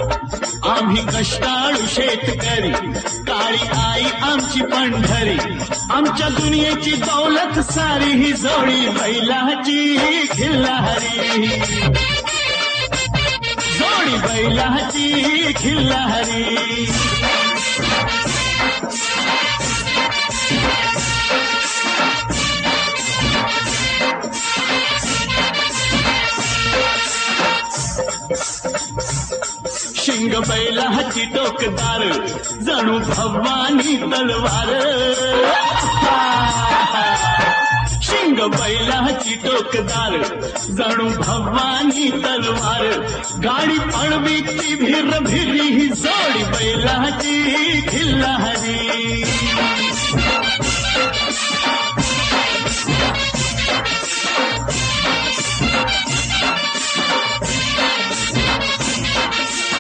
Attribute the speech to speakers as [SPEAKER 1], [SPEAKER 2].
[SPEAKER 1] आम्ही कष्टाळू शेतकरी, काळी आई आमची पंढरी, आमच्या दुनियेची दौलत सारी ही जोडी बैलाची खिल्लारी, जोडी बैलाची खिल्लारी. शिंग बैलाची टोकदार, जणू भवानी तलवार. शिंग बैलाची टोकदार, जणू भवानी तलवार, गाडी पळवीची भिर भिरी ही जोडी बैलाची खिल्लारी.